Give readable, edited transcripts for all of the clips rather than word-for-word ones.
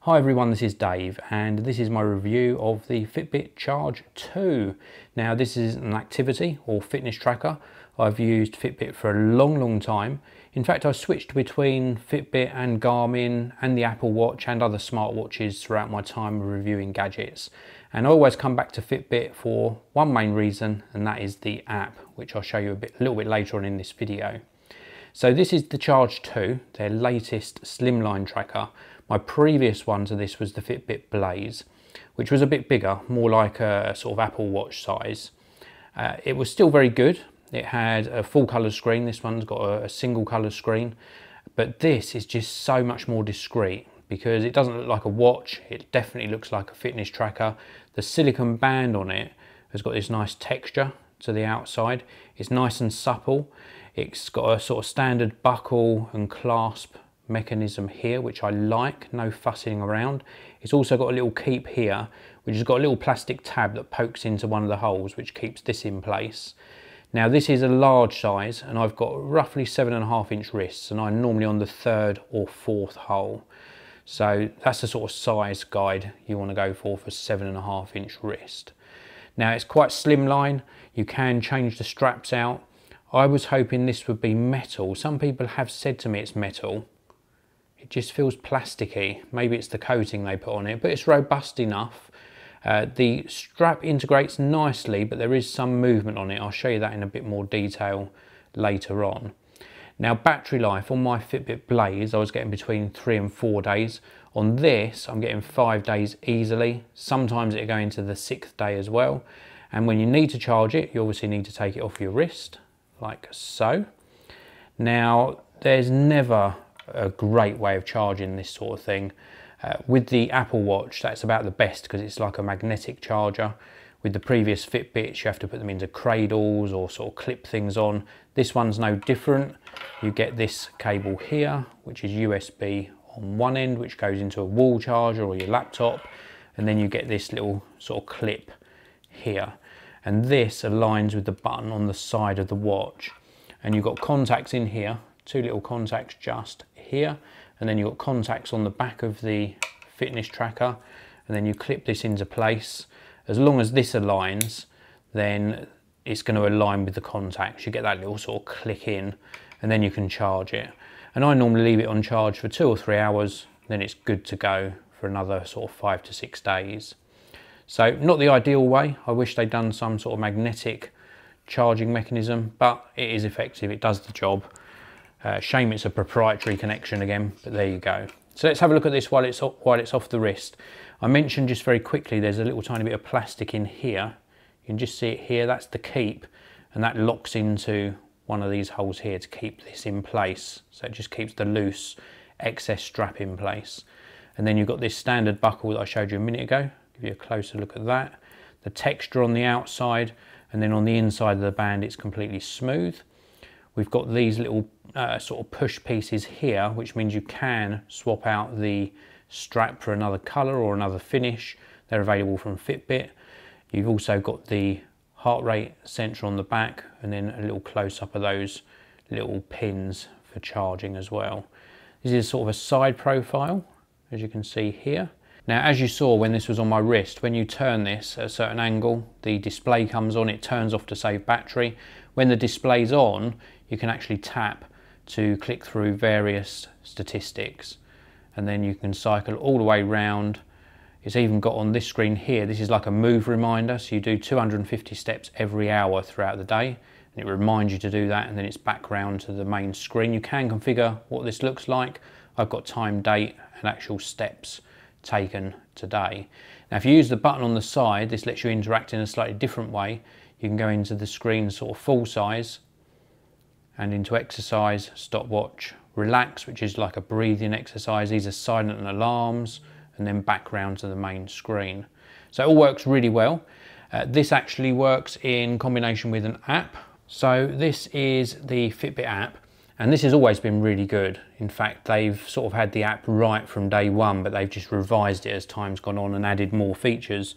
Hi everyone, this is Dave and this is my review of the Fitbit Charge 2. Now this is an activity or fitness tracker. I've used Fitbit for a long time. In fact, I switched between Fitbit and Garmin and the Apple Watch and other smartwatches throughout my time reviewing gadgets. And I always come back to Fitbit for one main reason, and that is the app, which I'll show you a little bit later on in this video. So this is the Charge 2, their latest slimline tracker. My previous one to this was the Fitbit Blaze, which was a bit bigger, more like a sort of Apple Watch size. It was still very good. It had a full colour screen. This one's got a single colour screen, but this is just so much more discreet because it doesn't look like a watch. It definitely looks like a fitness tracker. The silicone band on it has got this nice texture to the outside. It's nice and supple. It's got a sort of standard buckle and clasp mechanism here, which I like, no fussing around. It's also got a little keep here, which has got a little plastic tab that pokes into one of the holes, which keeps this in place. Now this is a large size and I've got roughly 7.5-inch wrists and I'm normally on the 3rd or 4th hole. So that's the sort of size guide you want to go for 7.5-inch wrist. Now it's quite slimline. You can change the straps out. I was hoping this would be metal. Some people have said to me it's metal. It just feels plasticky. Maybe it's the coating they put on it, but it's robust enough. The strap integrates nicely, but there is some movement on it. I'll show you that in a bit more detail later on. Now, battery life on my Fitbit Blaze, I was getting between 3 and 4 days. On this, I'm getting 5 days easily. Sometimes it'll go into the 6th day as well. And when you need to charge it, you obviously need to take it off your wrist, like so. Now, there's never a great way of charging this sort of thing. With the Apple Watch, that's about the best because it's like a magnetic charger. With the previous Fitbits, you have to put them into cradles or sort of clip things on. This one's no different. You get this cable here, which is USB on one end, which goes into a wall charger or your laptop. And then you get this little sort of clip here. And this aligns with the button on the side of the watch. And you've got contacts in here, 2 little contacts just here, and then you've got contacts on the back of the fitness tracker, and then you clip this into place. As long as this aligns, then it's going to align with the contacts. You get that little sort of click in, and then you can charge it. And I normally leave it on charge for 2 or 3 hours, then it's good to go for another sort of 5 to 6 days. So not the ideal way. I wish they'd done some sort of magnetic charging mechanism, but it is effective, it does the job. Shame it's a proprietary connection again, but there you go. So let's have a look at this while it's off the wrist. I mentioned just very quickly there's a little tiny bit of plastic in here. You can just see it here, that's the keep, and that locks into one of these holes here to keep this in place. So it just keeps the loose excess strap in place. And then you've got this standard buckle that I showed you a minute ago. Give you a closer look at that. The texture on the outside, and then on the inside of the band it's completely smooth. We've got these little sort of push pieces here, which means you can swap out the strap for another colour or another finish. They're available from Fitbit. You've also got the heart rate sensor on the back, and then a little close-up of those little pins for charging as well. This is sort of a side profile, as you can see here. Now, as you saw when this was on my wrist, when you turn this at a certain angle, the display comes on, it turns off to save battery. When the display's on, you can actually tap to click through various statistics, and then you can cycle all the way round. It's even got on this screen here, this is like a move reminder, so you do 250 steps every hour throughout the day, and it reminds you to do that, and then it's back round to the main screen. You can configure what this looks like. I've got time, date and actual steps taken today. Now if you use the button on the side, this lets you interact in a slightly different way. You can go into the screen sort of full size and into exercise, stopwatch, relax, which is like a breathing exercise. These are silent and alarms, and then back round to the main screen. So it all works really well. This actually works in combination with an app. So this is the Fitbit app, and this has always been really good. In fact, they've sort of had the app right from day one, but they've just revised it as time's gone on and added more features.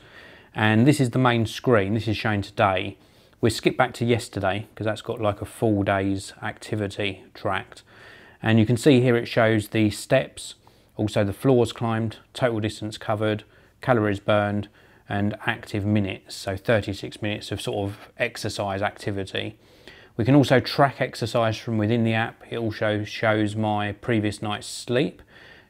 And this is the main screen. This is showing today. We'll skip back to yesterday because that's got like a full day's activity tracked. And you can see here it shows the steps, Also the floors climbed, total distance covered, calories burned, and active minutes, so 36 minutes of sort of exercise activity. We can also track exercise from within the app. It also shows my previous night's sleep,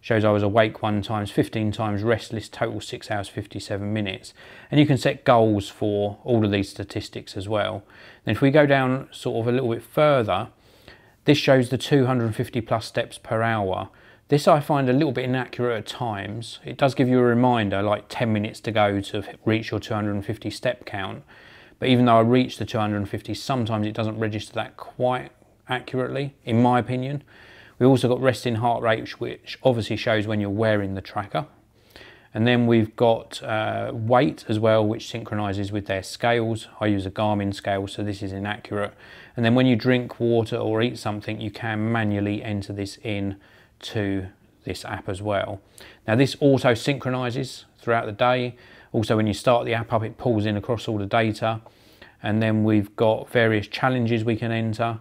shows I was awake 1 times, 15 times, restless, total 6 hours 57 minutes. And you can set goals for all of these statistics as well. And if we go down sort of a little bit further, this shows the 250 plus steps per hour. This I find a little bit inaccurate at times. It does give you a reminder, like 10 minutes to go to reach your 250 step count. But even though I reach the 250, sometimes it doesn't register that quite accurately, in my opinion. We've also got resting heart rate, which obviously shows when you're wearing the tracker. And then we've got weight as well, which synchronises with their scales. I use a Garmin scale, so this is inaccurate. And then when you drink water or eat something, you can manually enter this in to this app as well. Now this auto synchronises throughout the day. Also when you start the app up, it pulls in across all the data. And then we've got various challenges we can enter.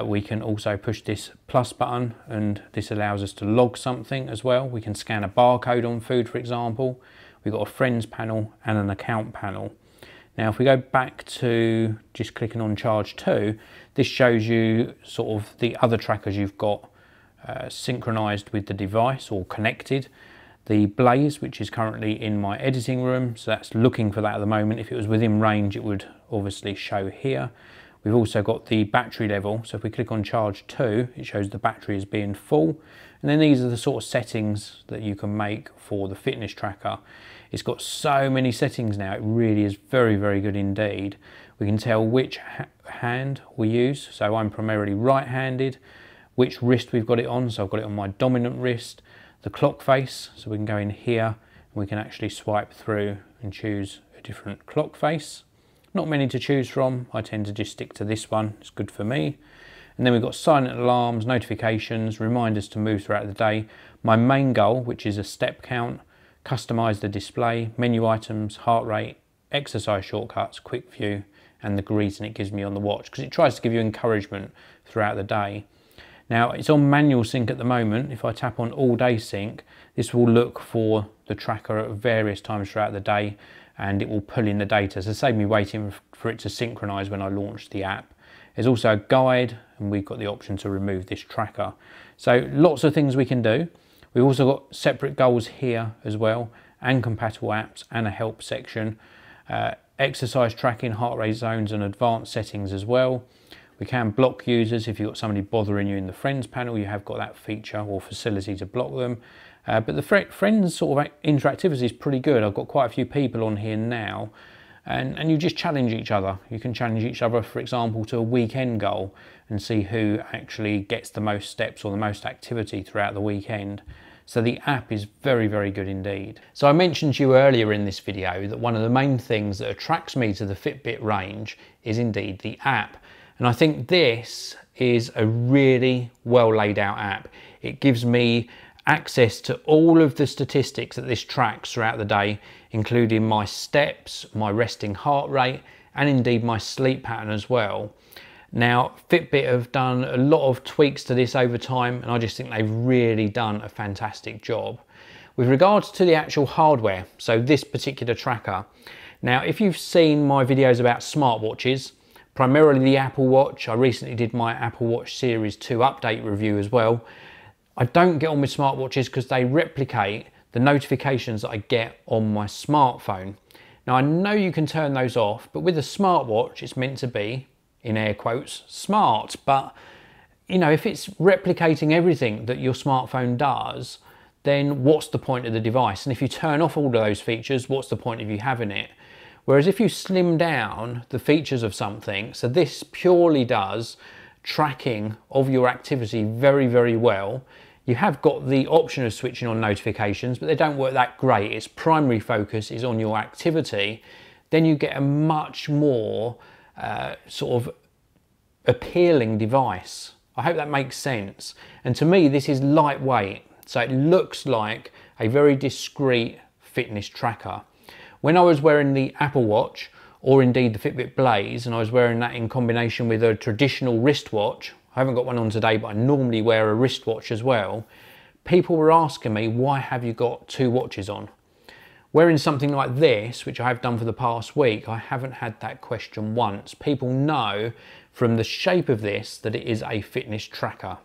We can also push this plus button, and this allows us to log something as well. We can scan a barcode on food, for example. We've got a friends panel and an account panel. Now if we go back to just clicking on Charge 2, this shows you sort of the other trackers you've got synchronized with the device or connected. The blaze, which is currently in my editing room, so that's looking for that at the moment. If it was within range, it would obviously show here. We've also got the battery level, so if we click on Charge 2, it shows the battery as being full. And then these are the sort of settings that you can make for the fitness tracker. It's got so many settings now, it really is very, very good indeed. We can tell which hand we use, so I'm primarily right-handed, which wrist we've got it on, so I've got it on my dominant wrist, the clock face, so we can go in here and we can actually swipe through and choose a different clock face. Not many to choose from, I tend to just stick to this one, it's good for me. And then we've got silent alarms, notifications, reminders to move throughout the day. My main goal, which is a step count, customise the display, menu items, heart rate, exercise shortcuts, quick view, and the greeting it gives me on the watch, because it tries to give you encouragement throughout the day. Now it's on manual sync at the moment. If I tap on all day sync, this will look for the tracker at various times throughout the day, and it will pull in the data, so save me waiting for it to synchronise when I launch the app. There's also a guide, and we've got the option to remove this tracker. So lots of things we can do. We've also got separate goals here as well, and compatible apps, and a help section. Exercise tracking, heart rate zones, and advanced settings as well. We can block users. If you've got somebody bothering you in the friends panel, you have got that feature or facility to block them. But the friends sort of interactivity is pretty good. I've got quite a few people on here now, and you just challenge each other. You can challenge each other, for example, to a weekend goal and see who actually gets the most steps or the most activity throughout the weekend. So the app is very, very good indeed. So I mentioned to you earlier in this video that one of the main things that attracts me to the Fitbit range is indeed the app. And I think this is a really well laid out app. It gives me access to all of the statistics that this tracks throughout the day, including my steps, my resting heart rate, and indeed my sleep pattern as well. Now, Fitbit have done a lot of tweaks to this over time, and I just think they've really done a fantastic job. With regards to the actual hardware, so this particular tracker, now if you've seen my videos about smartwatches, primarily the Apple Watch, I recently did my Apple Watch Series 2 update review as well. I don't get on with smartwatches because they replicate the notifications that I get on my smartphone. Now I know you can turn those off, but with a smartwatch it's meant to be, in air quotes, smart. But you know, if it's replicating everything that your smartphone does, then what's the point of the device? And if you turn off all of those features, what's the point of you having it? Whereas if you slim down the features of something, so this purely does tracking of your activity very, very well. You have got the option of switching on notifications, but they don't work that great. Its primary focus is on your activity. Then you get a much more sort of appealing device. I hope that makes sense. And to me, this is lightweight. So it looks like a very discreet fitness tracker. When I was wearing the Apple Watch, or indeed the Fitbit Blaze, and I was wearing that in combination with a traditional wristwatch, I haven't got one on today, but I normally wear a wristwatch as well, people were asking me, why have you got two watches on? Wearing something like this, which I have done for the past week, I haven't had that question once. People know from the shape of this that it is a fitness tracker.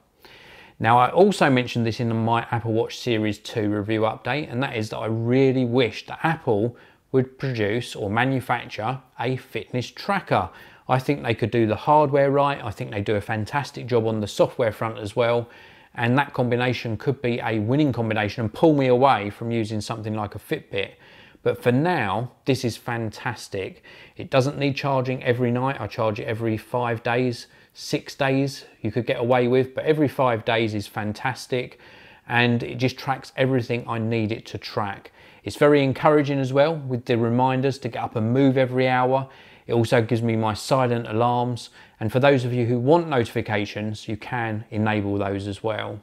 Now, I also mentioned this in my Apple Watch Series 2 review update, and that is that I really wish that Apple would produce or manufacture a fitness tracker. I think they could do the hardware right. I think they do a fantastic job on the software front as well. And that combination could be a winning combination and pull me away from using something like a Fitbit. But for now, this is fantastic. It doesn't need charging every night. I charge it every 5 days, 6 days you could get away with, but every 5 days is fantastic. And it just tracks everything I need it to track. It's very encouraging as well with the reminders to get up and move every hour. It also gives me my silent alarms. And for those of you who want notifications, you can enable those as well.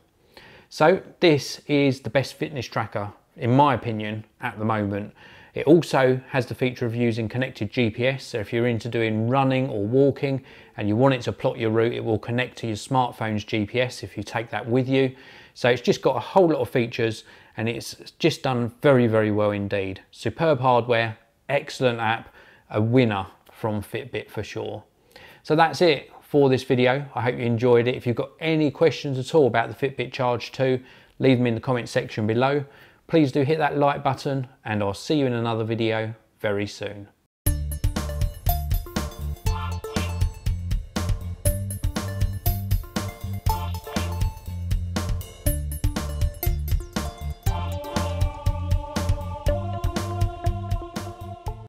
So this is the best fitness tracker, in my opinion, at the moment. It also has the feature of using connected GPS. So if you're into doing running or walking and you want it to plot your route, it will connect to your smartphone's GPS if you take that with you. So it's just got a whole lot of features and it's just done very, very well indeed. Superb hardware, excellent app, a winner from Fitbit for sure. So that's it for this video. I hope you enjoyed it. If you've got any questions at all about the Fitbit Charge 2, leave them in the comment section below. Please do hit that like button and I'll see you in another video very soon.